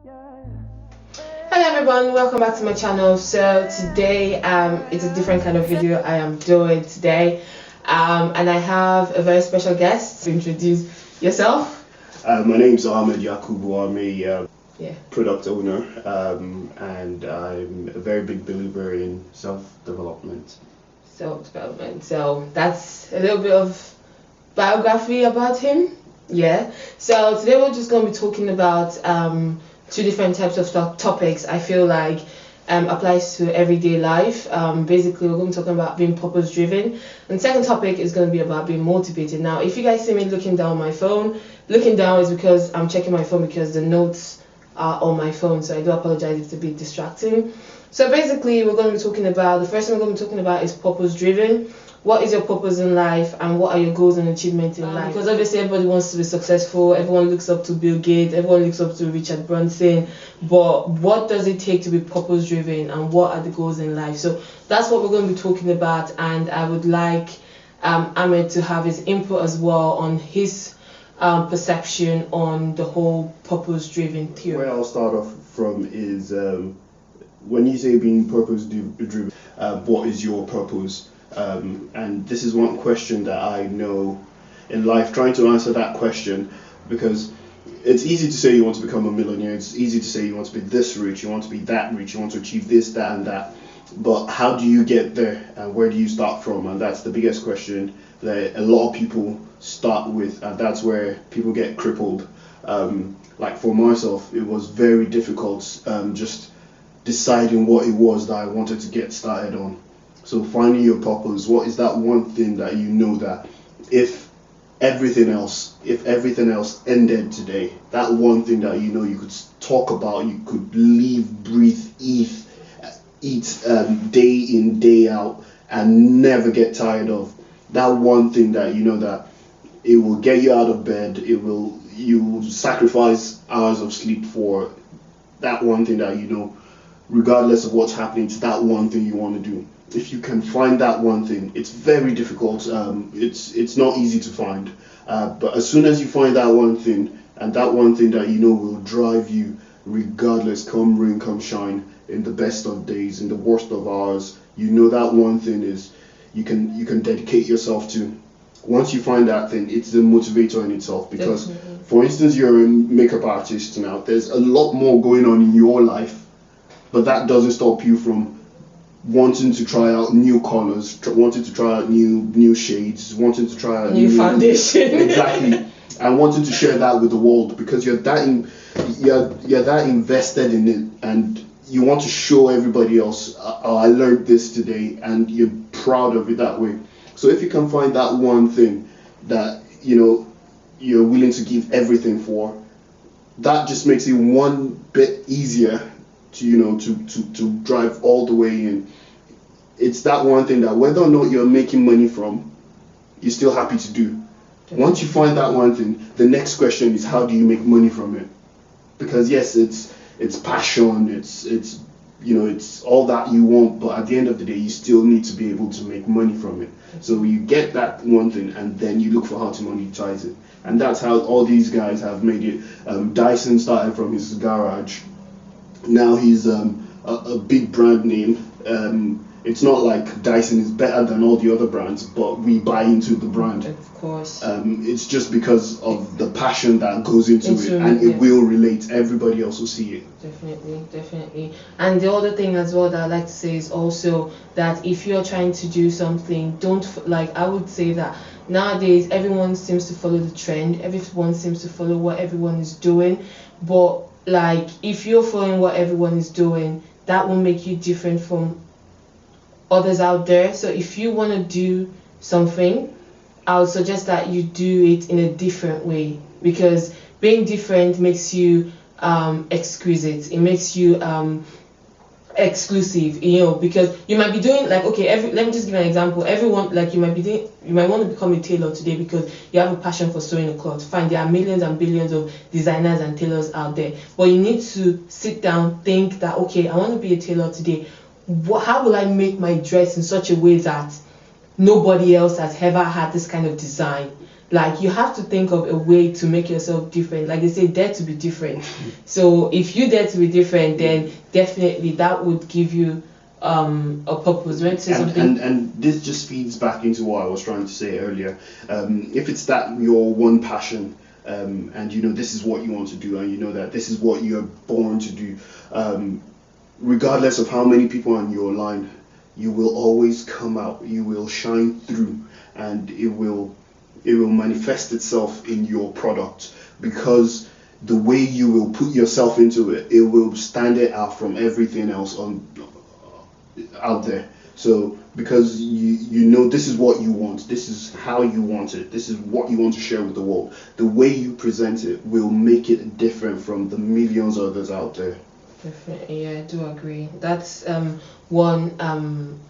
Hello everyone, welcome back to my channel. So today it's a different kind of video I am doing today, and I have a very special guest. Introduce yourself. My name's Ahmed. I'm a Yeah. product owner, and I'm a very big believer in self-development. Self-development. So that's a little bit of biography about him. Yeah. So today we're just going to be talking about two different types of topics. I feel like applies to everyday life. Basically, we're going to be talking about being purpose driven, and the second topic is going to be about being motivated. Now, if you guys see me looking down my phone, looking down is because I'm checking my phone because the notes are on my phone. So I do apologize if it's a bit distracting. So basically, we're going to be talking about the first thing we're going to be talking about is purpose driven. What is your purpose in life, and what are your goals and achievements in life? Because obviously everybody wants to be successful, everyone looks up to Bill Gates, everyone looks up to Richard Branson, but what does it take to be purpose driven, and what are the goals in life? So that's what we're going to be talking about, and I would like Ahmed to have his input as well on his perception on the whole purpose driven theory. Where I'll start off from is when you say being purpose driven, what is your purpose? And this is one question that I know in life, trying to answer that question, because it's easy to say you want to become a millionaire, it's easy to say you want to be this rich, you want to be that rich, you want to achieve this, that and that, but how do you get there, and where do you start from? And that's the biggest question that a lot of people start with, and that's where people get crippled. Like for myself, it was very difficult just deciding what it was that I wanted to get started on. So finding your purpose, what is that one thing that you know that if everything else ended today, that one thing that you know you could talk about, you could live, breathe, eat day in, day out, and never get tired of. That one thing that you know that it will get you out of bed, you will sacrifice hours of sleep for. That one thing that you know, regardless of what's happening, it's that one thing you want to do. If you can find that one thing, it's very difficult. It's not easy to find. But as soon as you find that one thing, and that one thing that you know will drive you, regardless, come rain, come shine, in the best of days, in the worst of hours, you know that one thing is you can dedicate yourself to. Once you find that thing, it's the motivator in itself. Because, Definitely. for instance, you're a makeup artist now. There's a lot more going on in your life, but that doesn't stop you from wanting to try out new colors, wanting to try out new shades, wanting to try out New foundation. Exactly, and wanting to share that with the world, because you're that invested in it, and you want to show everybody else, oh, I learned this today, and you're proud of it that way. So if you can find that one thing that you know you're willing to give everything for, that just makes it one bit easier to drive all the way in. It's that one thing that whether or not you're making money from, you're still happy to do. Once you find that one thing, the next question is how do you make money from it? Because yes, it's passion, it's all that you want, but at the end of the day, you still need to be able to make money from it. So you get that one thing, and then you look for how to monetize it, and that's how all these guys have made it. Dyson started from his garage. Now he's a big brand name. It's not like Dyson is better than all the other brands, but we buy into the brand. Of course. It's just because of the passion that goes into it, and it will relate. Everybody else will see it. Definitely. And the other thing as well that I like to say is also that if you're trying to do something, I would say that nowadays everyone seems to follow the trend, everyone seems to follow what everyone is doing, but like if you're following what everyone is doing, that will make you different from others out there. So if you want to do something, I would suggest that you do it in a different way, because being different makes you exquisite, it makes you exclusive, because you might be doing like, okay, let me just give an example. Everyone, like, you might want to become a tailor today because you have a passion for sewing a cloth. Fine, there are millions and billions of designers and tailors out there, but you need to sit down, think that, okay, I want to be a tailor today. How will I make my dress in such a way that nobody else has ever had this kind of design? Like, you have to think of a way to make yourself different. Like they say, dare to be different. So if you dare to be different, then definitely that would give you a purpose. When to say something. And this just feeds back into what I was trying to say earlier. If it's that your one passion, and you know this is what you want to do, and you know that this is what you're born to do, regardless of how many people are on your line, you will always come out. You will shine through, and it will manifest itself in your product, because the way you will put yourself into it, it will stand it out from everything else out there. So because you know this is what you want, this is how you want it, this is what you want to share with the world, the way you present it will make it different from the millions of others out there. Definitely, yeah, I do agree. That's one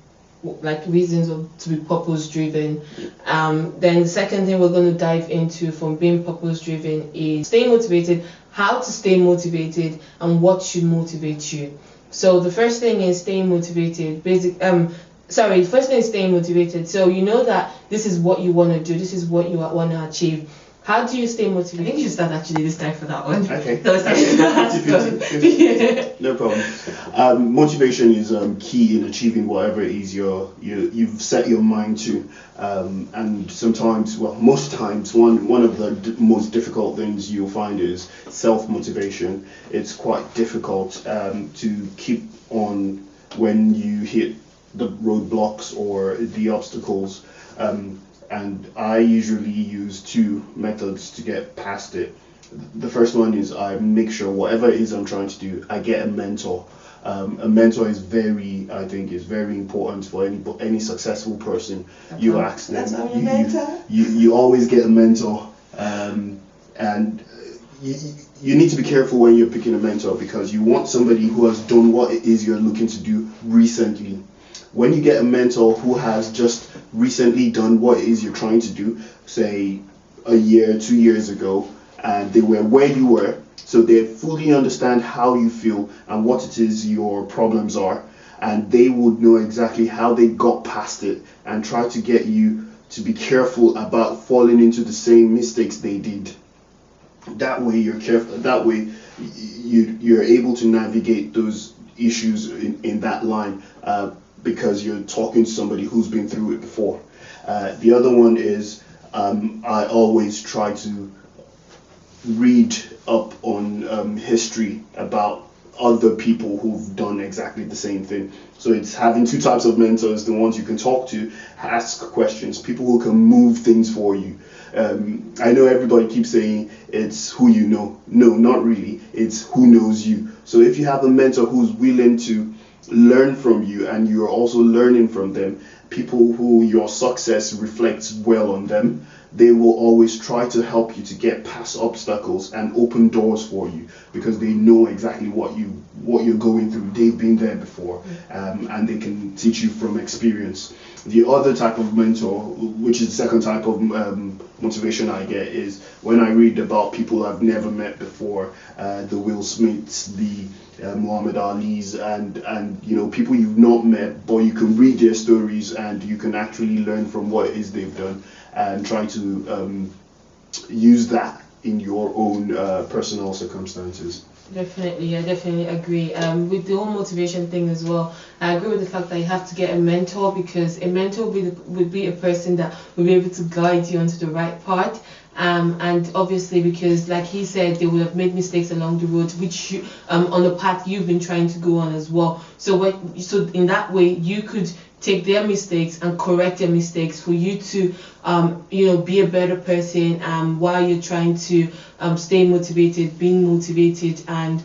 like reasons to be purpose driven. Then the second thing we're going to dive into from being purpose driven is staying motivated, how to stay motivated, and what should motivate you. So the first thing is staying motivated. First thing is staying motivated. So you know that this is what you want to do, this is what you want to achieve. How do you stay motivated? I think you should start actually this time for that one. Okay. No, no problem. Motivation is key in achieving whatever it is you've set your mind to. And sometimes, well, most times, one of the most difficult things you'll find is self-motivation. It's quite difficult to keep on when you hit the roadblocks or the obstacles. And I usually use two methods to get past it. The first one is I make sure whatever it is I'm trying to do, I get a mentor. A mentor is very important for any successful person. You ask them. You always get a mentor, and you need to be careful when you're picking a mentor, because you want somebody who has done what it is you're looking to do recently. When you get a mentor who has just recently done what it is you're trying to do, say a year, 2 years ago, and they were where you were, so they fully understand how you feel and what it is your problems are, and they would know exactly how they got past it and try to get you to be careful about falling into the same mistakes they did. That way you're careful. That way you're able to navigate those issues in that line. Because you're talking to somebody who's been through it before. The other one is I always try to read up on history about other people who've done exactly the same thing. So it's having two types of mentors: the ones you can talk to, ask questions, people who can move things for you. I know everybody keeps saying it's who you know. No, not really. It's who knows you. So if you have a mentor who's willing to learn from you and you're also learning from them, people who your success reflects well on them, they will always try to help you to get past obstacles and open doors for you, because they know exactly what you're going through. They've been there before, and they can teach you from experience. The other type of mentor, which is the second type of motivation I get, is when I read about people I've never met before, the Will Smiths, the Muhammad Ali's, and you know, people you've not met, but you can read their stories and you can actually learn from what it is they've done and try to use that in your own personal circumstances. Definitely, I definitely agree. With the whole motivation thing as well, I agree with the fact that you have to get a mentor, because a mentor would be a person that will be able to guide you onto the right path. And obviously, because like he said, they would have made mistakes along the road, which you, on the path you've been trying to go on as well. So in that way, you could take their mistakes and correct their mistakes for you to be a better person while you're trying to stay motivated, being motivated. And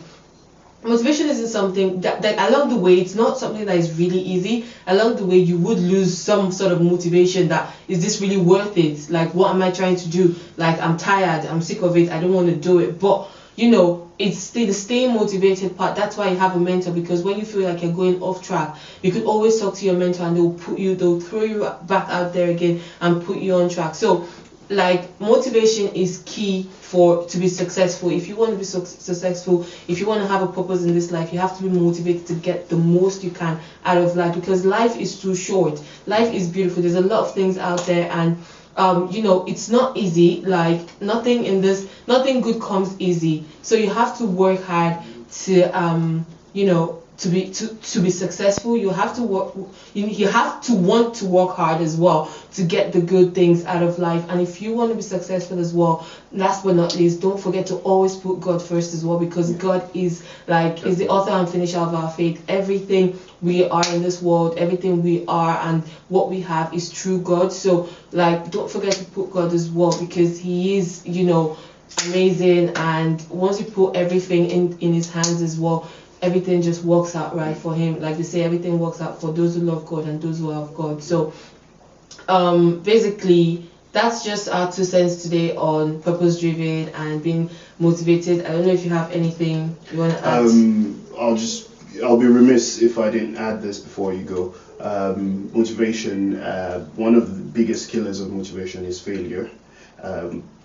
motivation isn't something that along the way, it's not something that is really easy. Along the way, you would lose some sort of motivation. That is this really worth it? Like, what am I trying to do? Like, I'm tired, I'm sick of it, I don't want to do it. But it's the staying motivated part. That's why you have a mentor, because when you feel like you're going off track, you could always talk to your mentor and they'll throw you back out there again and put you on track. So like, motivation is key to be successful. If you want to be successful, if you want to have a purpose in this life, you have to be motivated to get the most you can out of life, because life is too short. Life is beautiful. There's a lot of things out there, and you know, it's not easy. Like nothing good comes easy. So you have to work hard to you know, to be successful. You have to work, you have to want to work hard as well to get the good things out of life. And if you want to be successful as well, last but not least, don't forget to always put God first as well, because God is is the author and finisher of our faith. Everything we are in this world, everything we are and what we have is through God. So like, don't forget to put God as well, because He is, you know, amazing. And once you put everything in His hands as well, everything just works out right for Him. Like they say, everything works out for those who love God and those who love God. So basically that's just our 2 cents today on purpose driven and being motivated. I don't know if you have anything you want to add. I'll be remiss if I didn't add this before you go. Motivation, one of the biggest killers of motivation is failure,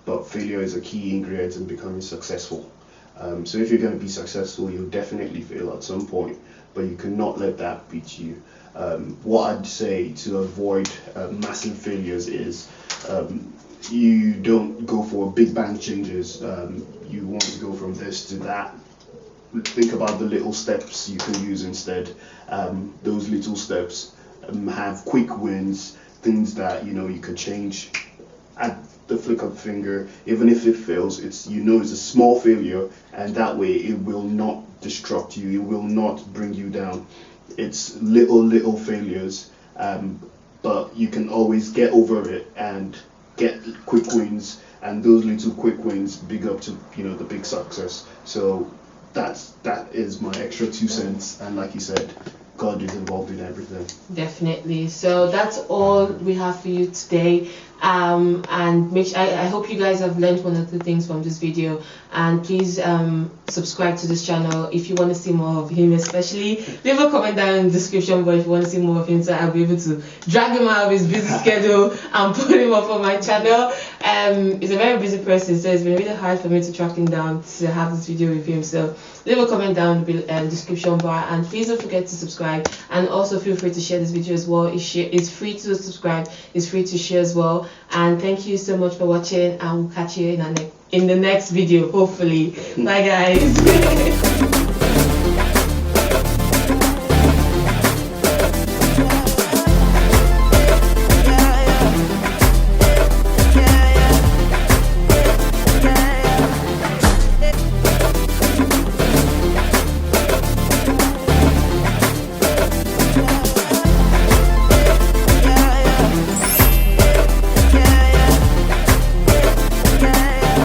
but failure is a key ingredient in becoming successful. So if you're going to be successful, you'll definitely fail at some point, but you cannot let that beat you. What I'd say to avoid massive failures is you don't go for big bang changes. You want to go from this to that. Think about the little steps you can use instead. Those little steps have quick wins, things that you know you can change at the flick of the finger. Even if it fails, it's a small failure, and that way it will not destruct you, it will not bring you down. It's little failures, but you can always get over it and get quick wins, and those little quick wins big up to the big success. So that is my extra 2 cents, and like you said, God is involved in everything. Definitely. So that's all we have for you today. And I hope you guys have learned one or two things from this video. And please subscribe to this channel if you want to see more of him. Especially leave a comment down in the description box if you want to see more of him, so I'll be able to drag him out of his busy schedule and put him up on my channel. He's a very busy person, so it's been really hard for me to track him down to have this video with him. So leave a comment down in the description bar, and please don't forget to subscribe, and also feel free to share this video as well. It's free to subscribe, it's free to share as well. And thank you so much for watching, and we'll catch you in the next video, hopefully. Bye guys.